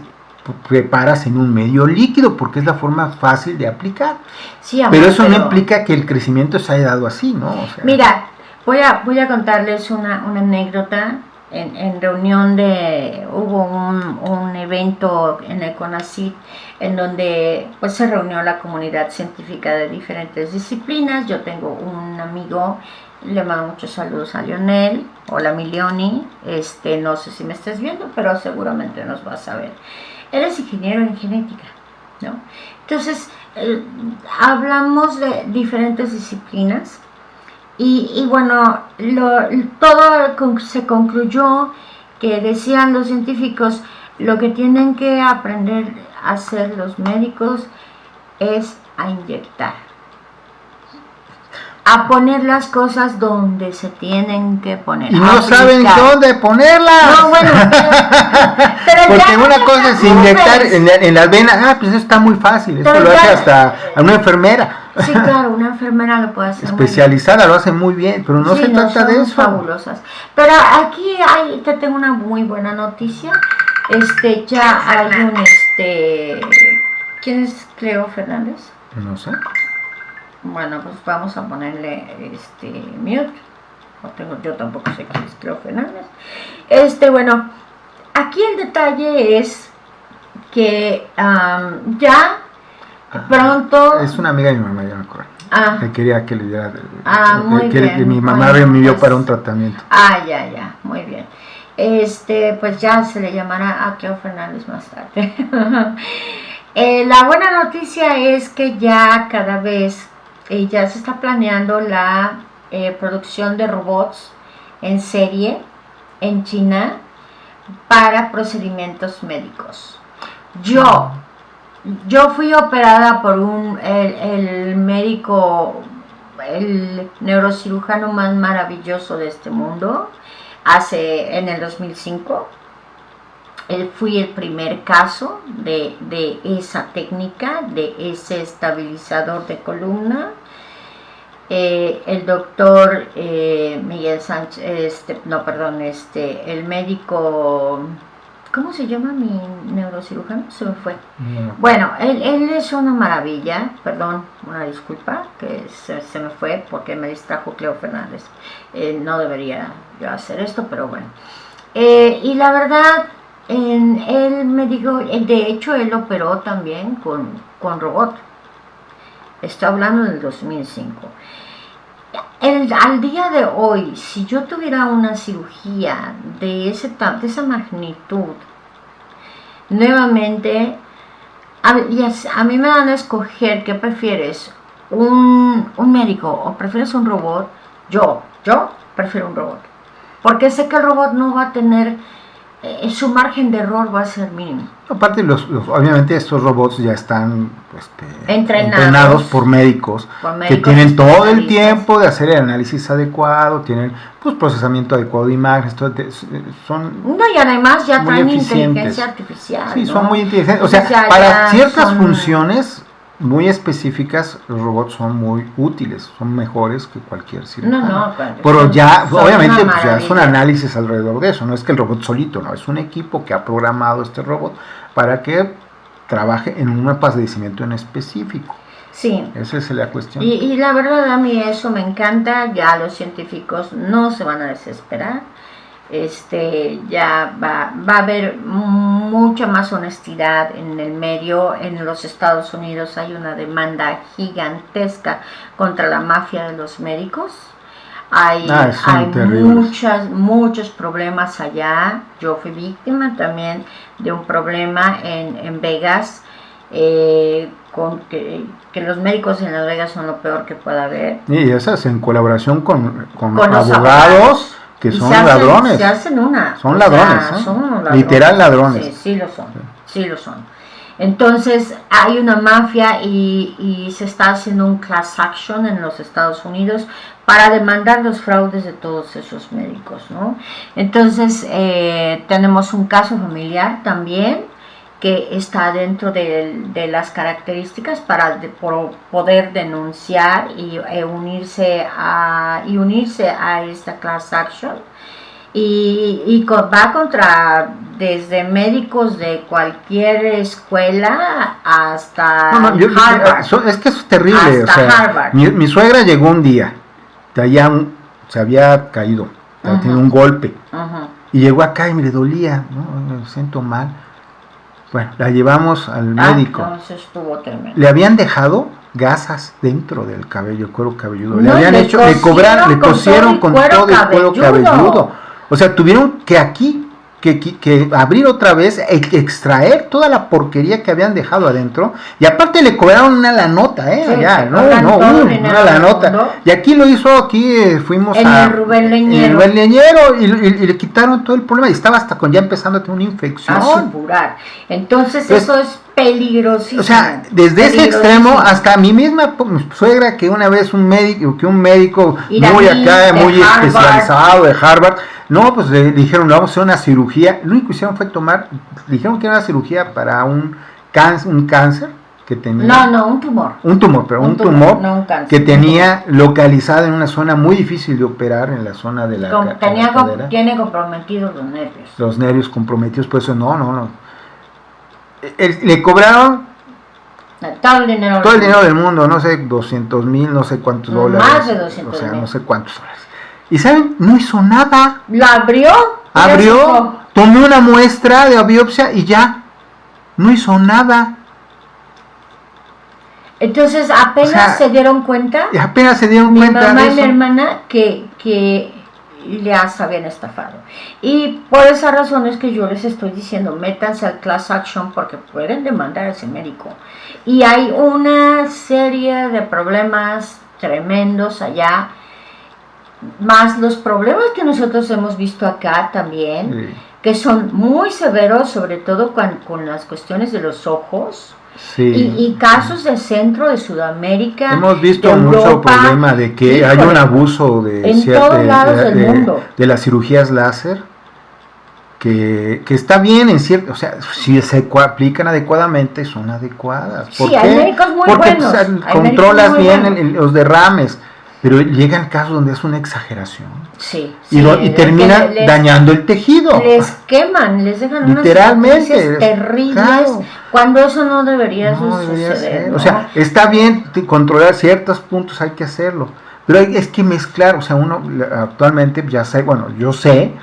preparas en un medio líquido porque es la forma fácil de aplicar. Sí, amor, pero eso no implica que el crecimiento se haya dado así, ¿no? O sea, mira, voy a contarles una anécdota. En reunión hubo un evento en el CONACYT en donde pues se reunió la comunidad científica de diferentes disciplinas. Yo tengo un amigo, le mando muchos saludos a Lionel. Hola, mi Leoni, no sé si me estés viendo, pero seguramente nos vas a ver. Él es ingeniero en genética, ¿no? Entonces, hablamos de diferentes disciplinas y bueno, todo se concluyó que decían los científicos, lo que tienen que aprender a hacer los médicos es a inyectar, a poner las cosas donde se tienen que poner. Y no saben dónde ponerlas. No, bueno, pero porque una cosa es inyectar en las venas, pues eso está muy fácil, eso lo hace hasta una enfermera. Sí, claro, una enfermera lo puede hacer especializada, lo hace muy bien, pero no se trata de eso. Fabulosas. Pero aquí te tengo una muy buena noticia. Ya hay ¿quién es Cleo Fernández? No sé. Bueno, pues vamos a ponerle mute. Yo tampoco sé quién es Cleo Fernández. Bueno, aquí el detalle es que ya pronto. Es una amiga de mi mamá, ya me acuerdo. Que quería que le diera. Muy bien. Que mi mamá me envió para un tratamiento. Ya, muy bien. Pues ya se le llamará a Cleo Fernández más tarde. La buena noticia es que ya cada vez ya se está planeando la producción de robots en serie en China para procedimientos médicos. Yo fui operada por el médico, el neurocirujano más maravilloso de este mundo, en el 2005. Fui el primer caso de esa técnica, de ese estabilizador de columna. El doctor Miguel Sánchez, el médico, ¿cómo se llama mi neurocirujano? Se me fue. Bueno, él es una maravilla, perdón, una disculpa, que se me fue porque me distrajo Cleo Fernández. No debería yo hacer esto, pero bueno. Y la verdad, él me dijo, de hecho él operó también con robot. Estoy hablando del 2005. Al día de hoy, si yo tuviera una cirugía de esa magnitud, nuevamente, a mí me dan a escoger qué prefieres, un médico o prefieres un robot. Yo prefiero un robot, porque sé que el robot no va a tener, su margen de error va a ser mínimo. Aparte, obviamente estos robots ya están entrenados por médicos que tienen todo el tiempo de hacer el análisis adecuado, tienen procesamiento adecuado de imágenes, y además ya traen inteligencia artificial. Sí, ¿no? Son muy inteligentes. O sea, para ciertas funciones muy específicas, los robots son muy útiles, son mejores que cualquier cirujano. Pero ya, obviamente, ya es un análisis alrededor de eso, no es que el robot solito, no, es un equipo que ha programado este robot para que trabaje en un padecimiento en específico. Sí. Esa es la cuestión. Y la verdad, a mí eso me encanta, ya los científicos no se van a desesperar. Ya va a haber mucha más honestidad en el medio. En los Estados Unidos hay una demanda gigantesca contra la mafia de los médicos. Hay muchos problemas allá. Yo fui víctima también de un problema en Vegas, que los médicos en Las Vegas son lo peor que pueda haber. Y esas en colaboración con los abogados que y son ladrones. Se hacen una. Son ladrones, ¿eh? Son ladrones. Literal ladrones. Sí, sí lo son. Sí lo son. Entonces hay una mafia y se está haciendo un class action en los Estados Unidos para demandar los fraudes de todos esos médicos, ¿no? Entonces tenemos un caso familiar también que está dentro de las características para poder denunciar y unirse a esta class action. Va contra desde médicos de cualquier escuela hasta Harvard. Es que eso es terrible. Hasta Harvard. Mi suegra llegó un día, se había caído, había tenido un golpe, y llegó acá y me le dolía, ¿no? Me siento mal. Bueno, la llevamos al médico. Entonces estuvo tremendo. Le habían dejado gasas dentro del cabello, cuero cabelludo. No, le habían hecho, le cosieron con todo el cuero cabelludo. O sea, tuvieron que abrir otra vez, extraer toda la porquería que habían dejado adentro, y aparte le cobraron una lanota, sí, allá, una lanota. Y aquí lo hizo, fuimos en el Rubén Leñero, y le quitaron todo el problema, y estaba hasta ya empezando a tener una infección. A supurar. Entonces eso es peligrosísimo. O sea, desde ese extremo hasta mi misma suegra, que una vez un médico muy especializado de Harvard, no, pues le dijeron, le vamos a hacer una cirugía. Lo único que hicieron fue dijeron que era una cirugía para un cáncer que tenía. Un tumor. Un tumor no un cáncer, que tenía localizado en una zona muy difícil de operar, en la zona de la cadera. Tiene comprometidos los nervios. Los nervios comprometidos, por eso no. Le cobraron todo el dinero del mundo, no sé, 200,000, no sé cuántos dólares. Más de 200,000. O sea, no sé cuántos dólares. ¿Y saben? No hizo nada. ¿La abrió? Tomó una muestra de biopsia y ya. No hizo nada. Entonces apenas se dieron cuenta. Mi mamá y mi hermana que les habían estafado. Y por esa razón es que yo les estoy diciendo, métanse al class action porque pueden demandar a ese médico. Y hay una serie de problemas tremendos allá, más los problemas que nosotros hemos visto acá también, que son muy severos, sobre todo con las cuestiones de los ojos. Y casos de centro de Sudamérica. Hemos visto mucho problema de que hay un abuso en todos lados del mundo de las cirugías láser, que está bien en cierto, o sea, si se aplican adecuadamente, son adecuadas. Sí, hay médicos muy buenos. Porque controlas bien los derrames. Pero llegan casos donde es una exageración. Y terminan dañando el tejido. Les queman, les dejan unas literalmente terribles. Claro. Cuando eso no debería suceder. ¿No? O sea, está bien controlar ciertos puntos, hay que hacerlo. Pero es que mezclar, o sea, uno actualmente yo sé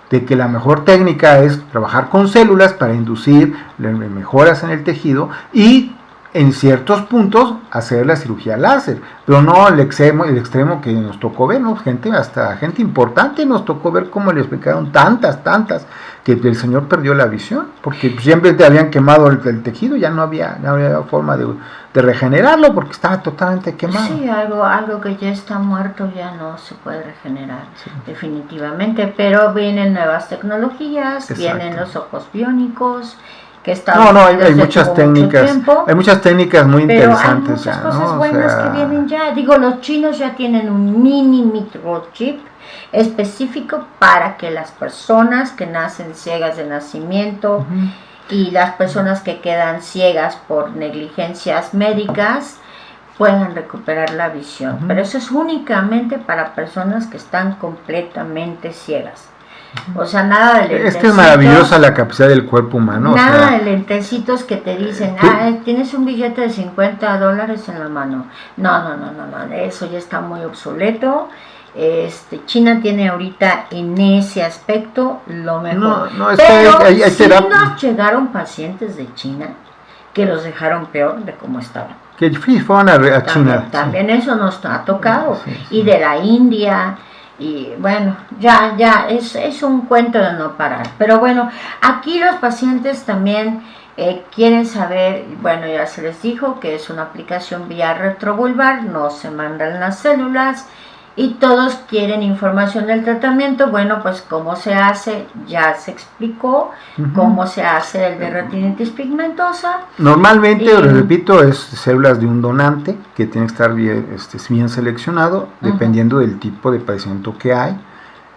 de que la mejor técnica es trabajar con células para inducir mejoras en el tejido y en ciertos puntos hacer la cirugía láser, pero no el extremo que nos tocó ver, ¿no? Hasta gente importante nos tocó ver cómo le explicaron tantas, que el señor perdió la visión, porque siempre te habían quemado el tejido, ya no había forma de regenerarlo, porque estaba totalmente quemado. Sí, algo que ya está muerto ya no se puede regenerar, definitivamente, pero vienen nuevas tecnologías, vienen los ojos biónicos, hay muchas técnicas muy interesantes. Pero hay muchas cosas buenas que vienen ya. Digo, los chinos ya tienen un mini microchip específico para que las personas que nacen ciegas de nacimiento y las personas que quedan ciegas por negligencias médicas puedan recuperar la visión. Pero eso es únicamente para personas que están completamente ciegas. O sea, nada de lentecitos. Es que es maravillosa la capacidad del cuerpo humano. Nada de lentecitos que te dicen, tienes un billete de $50 en la mano. No, eso ya está muy obsoleto. China tiene ahorita en ese aspecto lo mejor. Pero nos llegaron pacientes de China que los dejaron peor de cómo estaban. Que fueron a China. También eso nos ha tocado. Y de la India. Y bueno, ya es un cuento de no parar. Pero bueno, aquí los pacientes también Quieren saber, bueno, ya se les dijo que es una aplicación vía retrovulvar, no se mandan las células y todos quieren información del tratamiento. Bueno, pues cómo se hace, ya se explicó, cómo se hace el de retinitis pigmentosa. Normalmente, repito, es células de un donante que tiene que estar bien seleccionado, dependiendo del tipo de padecimiento que hay,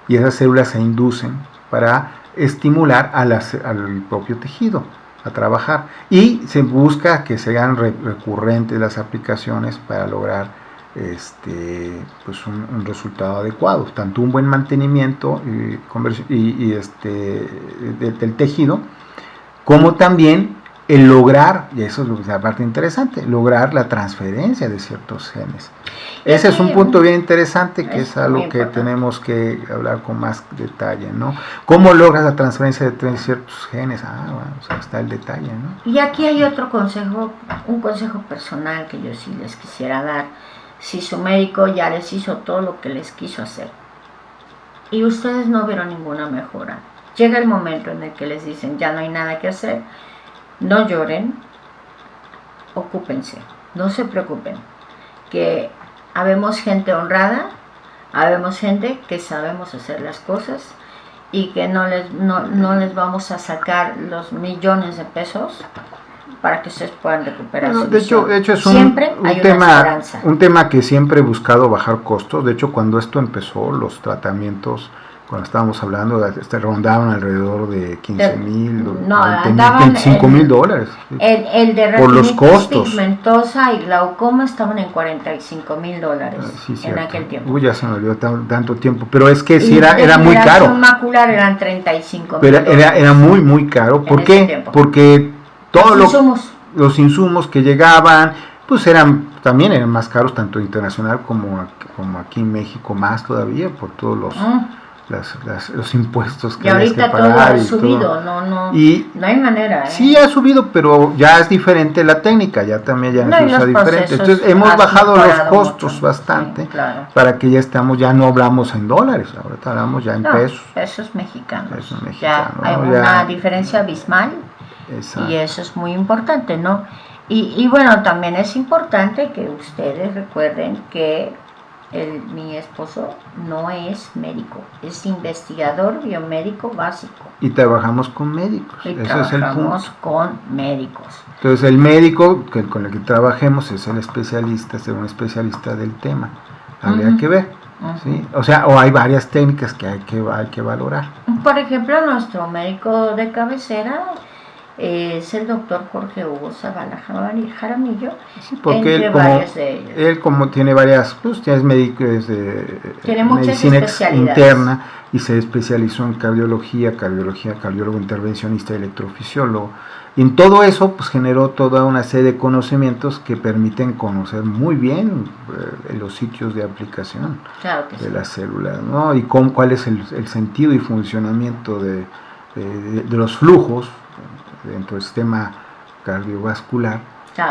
y esas células se inducen para estimular al propio tejido a trabajar, y se busca que sean recurrentes las aplicaciones para lograr pues un resultado adecuado, tanto un buen mantenimiento del tejido, como también el lograr, y eso es la parte interesante, lograr la transferencia de ciertos genes. Ese es un punto bien interesante, que es algo que tenemos que hablar con más detalle, ¿no? ¿Cómo logras la transferencia de ciertos genes? Bueno, o sea, está el detalle, ¿no? Y aquí hay otro consejo, un consejo personal que yo sí les quisiera dar. Si su médico ya les hizo todo lo que les quiso hacer y ustedes no vieron ninguna mejora, llega el momento en el que les dicen ya no hay nada que hacer, no lloren, ocúpense, no se preocupen, que habemos gente honrada, habemos gente que sabemos hacer las cosas y que no les vamos a sacar los millones de pesos para que ustedes puedan recuperar su visión. De hecho es siempre hay un tema que siempre he buscado bajar costos. De hecho, cuando esto empezó, los tratamientos, cuando estábamos hablando, rondaban alrededor de 15,000, $25,000. El de por los costos. Pigmentosa y glaucoma estaban en $45,000 sí, en aquel tiempo. Uy, ya se me olvidó tanto tiempo, pero es que sí era muy caro. Macular eran $35,000. Pero era muy caro. ¿Por qué? Porque todos los insumos que llegaban, pues también eran más caros, tanto internacional como aquí en México, más todavía, por todos los impuestos que hay que pagar. Y ahorita todo ha subido, no hay manera. Sí ha subido, pero ya es diferente la técnica, ya se usa diferente. Entonces hemos bajado los costos bastante, sí, claro, para que ya no hablamos en dólares, ahorita hablamos ya en pesos. Pesos mexicanos. Ya hay una diferencia abismal. Exacto. Y eso es muy importante, ¿no? Y bueno, también es importante que ustedes recuerden que mi esposo no es médico, es investigador biomédico básico. Y trabajamos con médicos. Trabajamos con médicos. Entonces el médico con el que trabajemos es el especialista, ser un especialista del tema. Habría que ver. ¿Sí? O sea, hay varias técnicas que hay que valorar. Por ejemplo, nuestro médico de cabecera es el doctor Jorge Hugo Zavala Jaramillo, sí, porque él como tiene varias, pues es médico, tiene medicina interna, y se especializó en cardiólogo intervencionista y electrofisiólogo, y en todo eso pues generó toda una serie de conocimientos que permiten conocer muy bien los sitios de aplicación de las células, ¿no? Y cuál es el sentido y funcionamiento de los flujos dentro del sistema cardiovascular,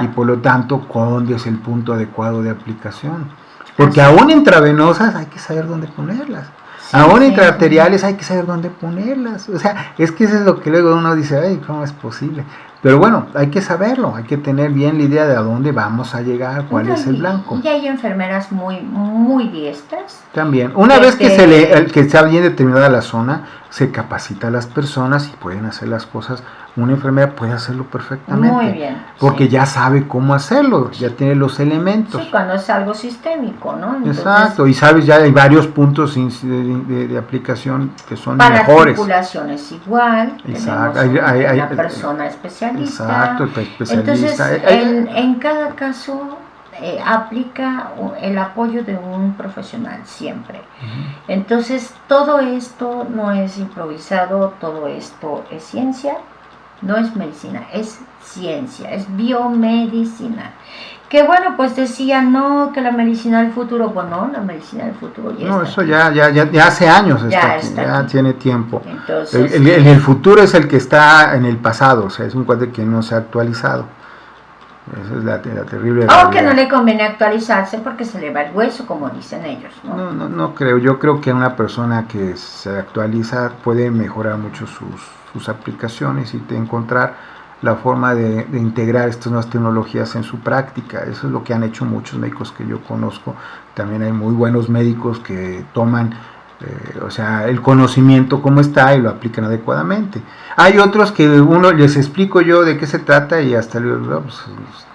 y por lo tanto cuál es el punto adecuado de aplicación, porque aún intravenosas hay que saber dónde ponerlas, aún intraarteriales hay que saber dónde ponerlas, o sea, es que eso es lo que luego uno dice, ay, ¿cómo es posible? Pero bueno, hay que saberlo, hay que tener bien la idea de a dónde vamos a llegar, cuál es el blanco. Y hay enfermeras muy diestras. También, una vez que que está bien determinada la zona, se capacita a las personas y pueden hacer las cosas. Una enfermera puede hacerlo perfectamente. Muy bien. Porque ya sabe cómo hacerlo, ya tiene los elementos. Sí, cuando es algo sistémico, ¿no? Entonces, exacto, y sabes, ya hay varios puntos de aplicación que son para mejores. Para articulaciones igual, exacto, hay una persona especialista. Exacto, especialista. Entonces, en cada caso aplica el apoyo de un profesional siempre. Entonces, todo esto no es improvisado, todo esto es ciencia. No es medicina, es ciencia, es biomedicina. Que bueno, pues decían, no, que la medicina del futuro, pues no, la medicina del futuro ya no, está. Eso ya hace años ya tiene tiempo. Entonces, el futuro es el que está en el pasado, o sea, es un cuadro que no se ha actualizado. Esa es la terrible realidad. Que no le conviene actualizarse porque se le va el hueso, como dicen ellos, ¿no? No creo. Yo creo que una persona que se actualiza puede mejorar mucho sus aplicaciones y encontrar la forma de integrar estas nuevas tecnologías en su práctica. Eso es lo que han hecho muchos médicos que yo conozco. También hay muy buenos médicos que toman o sea, el conocimiento como está y lo aplican adecuadamente. Hay otros que uno les explico yo de qué se trata y hasta pues,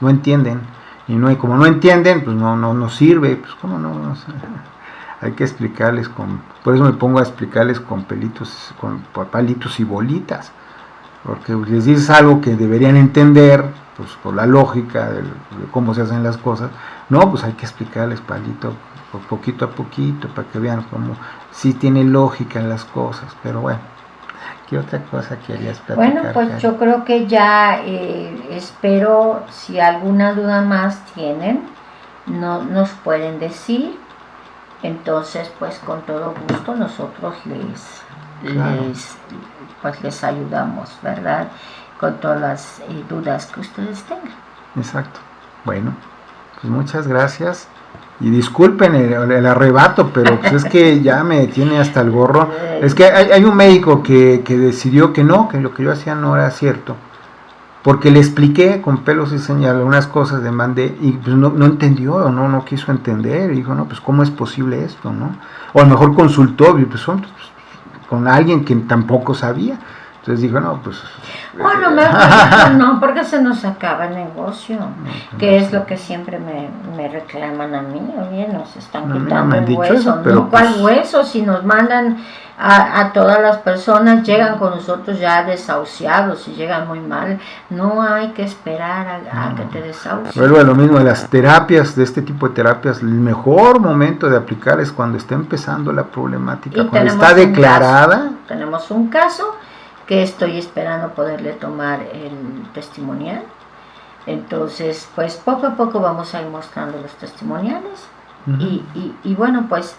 no entienden, y como no entienden, pues no sirve, pues cómo no, hay que explicarles por eso me pongo a explicarles con palitos y bolitas, porque les dices algo que deberían entender, pues por la lógica de cómo se hacen las cosas. No, pues hay que explicarles poquito a poquito para que vean cómo sí tiene lógica en las cosas. Pero bueno, ¿qué otra cosa querías platicar? Bueno, pues yo creo que ya espero, si alguna duda más tienen, nos pueden decir. Entonces, pues con todo gusto nosotros les ayudamos, ¿verdad? Con todas las dudas que ustedes tengan. Exacto. Bueno, pues muchas gracias. Y disculpen el arrebato, pero pues es que ya me tiene hasta el gorro. Es que hay un médico que decidió que lo que yo hacía no era cierto, porque le expliqué con pelos y señales algunas cosas, le mandé, y pues no entendió, o no quiso entender, y dijo, no, pues ¿cómo es posible esto, no? O a lo mejor consultó con alguien que tampoco sabía. Entonces dijo, no, pues... Bueno, mejor no, porque se nos acaba el negocio, que es lo que siempre me reclaman a mí. Oye, nos están quitando el hueso. Eso, pero no, ¿cuál hueso? Si nos mandan a todas las personas, llegan con nosotros ya desahuciados, y llegan muy mal. No hay que esperar a que te desahucien. Vuelvo a lo mismo, de las terapias, de este tipo de terapias, el mejor momento de aplicar es cuando está empezando la problemática, Y cuando está declarada. Tenemos un caso que estoy esperando poderle tomar el testimonial. Entonces, pues poco a poco vamos a ir mostrando los testimoniales. Y bueno, pues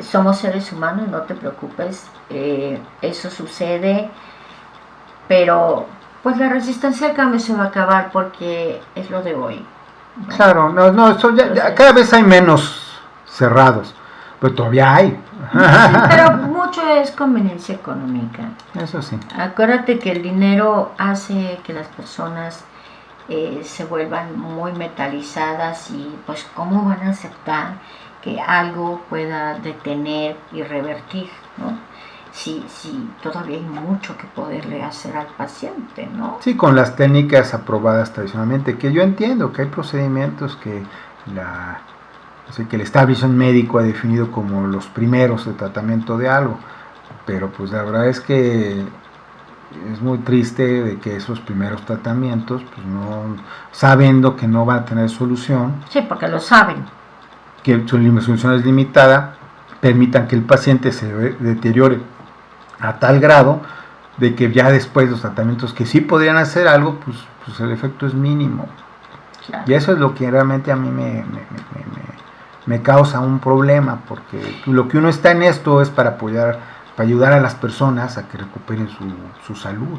somos seres humanos, no te preocupes, eso sucede, pero pues la resistencia al cambio se va a acabar, porque es lo de hoy, ¿no? Claro, eso ya cada vez hay menos cerrados, pero todavía hay. Pero mucho es conveniencia económica. Eso sí. Acuérdate que el dinero hace que las personas se vuelvan muy metalizadas, y pues cómo van a aceptar que algo pueda detener y revertir, ¿no? Si todavía hay mucho que poderle hacer al paciente, ¿no? Sí, con las técnicas aprobadas tradicionalmente, que yo entiendo que hay procedimientos que el establishment médico ha definido como los primeros de tratamiento de algo, pero pues la verdad es que es muy triste de que esos primeros tratamientos, pues no, sabiendo que no van a tener solución, sí, porque lo saben, que su solución es limitada, permitan que el paciente se deteriore a tal grado de que ya después los tratamientos que sí podrían hacer algo, pues el efecto es mínimo. Claro. Y eso es lo que realmente a mí me causa un problema, porque lo que uno está en esto es para ayudar a las personas a que recuperen su salud.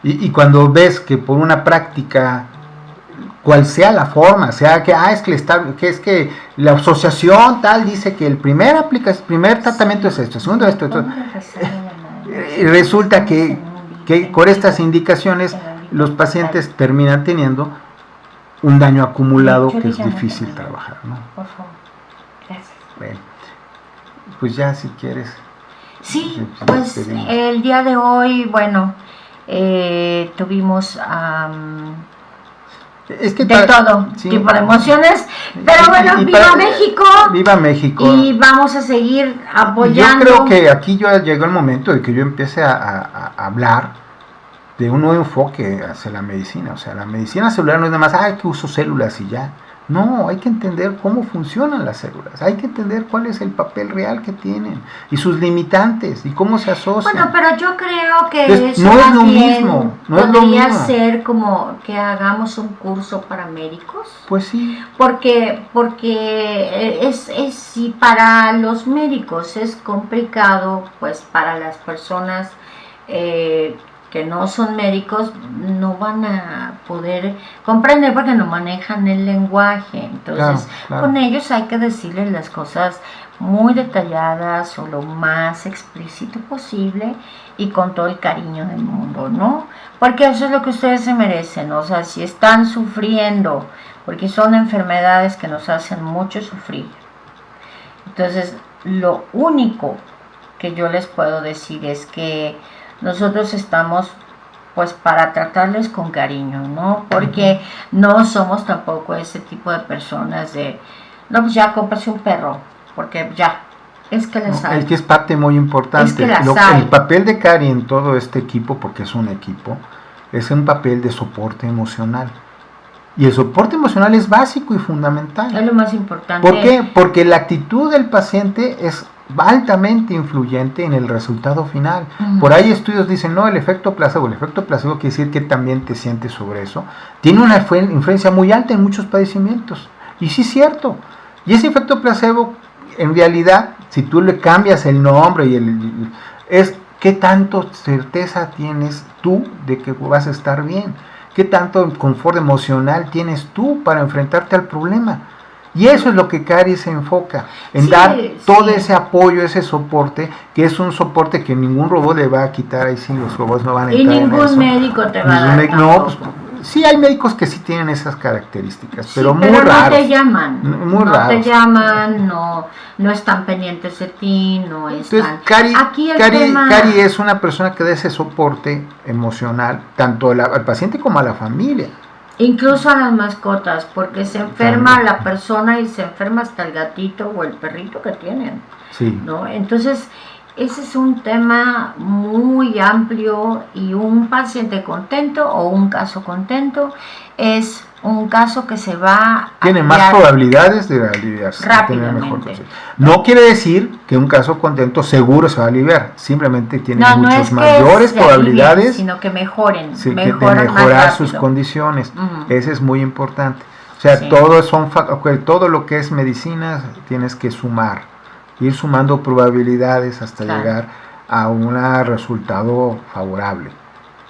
Y cuando ves que por una práctica, cual sea la forma, sea que es que la asociación tal dice que el primer tratamiento es esto, el segundo esto, y resulta que con estas indicaciones los pacientes terminan teniendo un daño acumulado que es difícil trabajar, ¿no? Por favor, gracias. Bueno, pues ya si quieres. Sí, pues el día de hoy, bueno, tuvimos de todo, sí, tipo de emociones, pero bueno, ¡viva México! ¡Viva México! Y vamos a seguir apoyando. Yo creo que aquí ya llegó el momento de que yo empiece a hablar de un nuevo enfoque hacia la medicina. O sea, la medicina celular no es nada más, que uso células y ya. No, hay que entender cómo funcionan las células, hay que entender cuál es el papel real que tienen y sus limitantes y cómo se asocian. Bueno, pero yo creo que eso no es lo mismo, podría ser como que hagamos un curso para médicos. Pues sí. Porque si para los médicos es complicado, pues para las personas que que no son médicos no van a poder comprender porque no manejan el lenguaje. Entonces, Claro. con ellos hay que decirles las cosas muy detalladas o lo más explícito posible y con todo el cariño del mundo, ¿no? Porque eso es lo que ustedes se merecen. O sea, si están sufriendo, porque son enfermedades que nos hacen mucho sufrir. Entonces, lo único que yo les puedo decir es que nosotros estamos pues para tratarles con cariño, ¿no? Porque no somos tampoco ese tipo de personas de, no, pues ya cómprase un perro, porque ya, es que les Es que es parte muy importante. Es que las hay. El papel de Cari en todo este equipo, porque es un equipo, es un papel de soporte emocional. Y el soporte emocional es básico y fundamental. Es lo más importante. ¿Por qué? Porque la actitud del paciente es altamente influyente en el resultado final. Por ahí estudios dicen, no, el efecto placebo quiere decir que también te sientes sobre eso, tiene una influencia muy alta en muchos padecimientos. Y sí es cierto. Y ese efecto placebo, en realidad, si tú le cambias el nombre es qué tanto certeza tienes tú de que vas a estar bien, qué tanto confort emocional tienes tú para enfrentarte al problema. Y eso es lo que Cari se enfoca, en dar todo ese apoyo, ese soporte, que es un soporte que ningún robot le va a quitar. Ahí sí, los robots no van a entrar en eso. Y ningún médico te va a dar. No, pues, sí hay médicos que sí tienen esas características, Sí, pero muy raros. No te llaman, muy no raros. te llaman, no están pendientes de ti, no están. Entonces, Aquí Cari es una persona que da ese soporte emocional, tanto al paciente como a la familia. Incluso a las mascotas, porque se enferma la persona y se enferma hasta el gatito o el perrito que tienen. Sí. ¿No? Entonces, ese es un tema muy amplio y un paciente contento o un caso contento es un caso que se va a tiene más probabilidades de aliviarse, de tener mejor concepto. No quiere decir que un caso contento seguro se va a aliviar, simplemente tiene muchas mayores probabilidades, alivien, sino que mejoren, de mejorar sus condiciones. Ese es muy importante. O sea, todo lo que es medicina tienes que sumar, ir sumando probabilidades hasta llegar a un resultado favorable.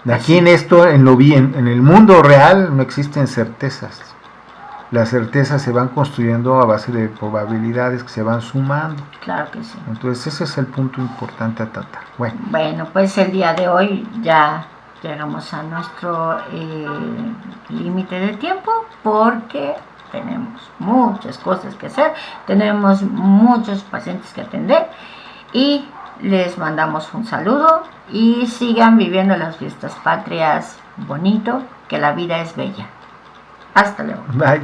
Aquí en esto, en el mundo real no existen certezas. Las certezas se van construyendo a base de probabilidades que se van sumando. Claro que sí. Entonces ese es el punto importante a tratar. Bueno, pues el día de hoy ya llegamos a nuestro límite de tiempo porque tenemos muchas cosas que hacer, tenemos muchos pacientes que atender y les mandamos un saludo y sigan viviendo las fiestas patrias bonito, que la vida es bella. Hasta luego. Bye.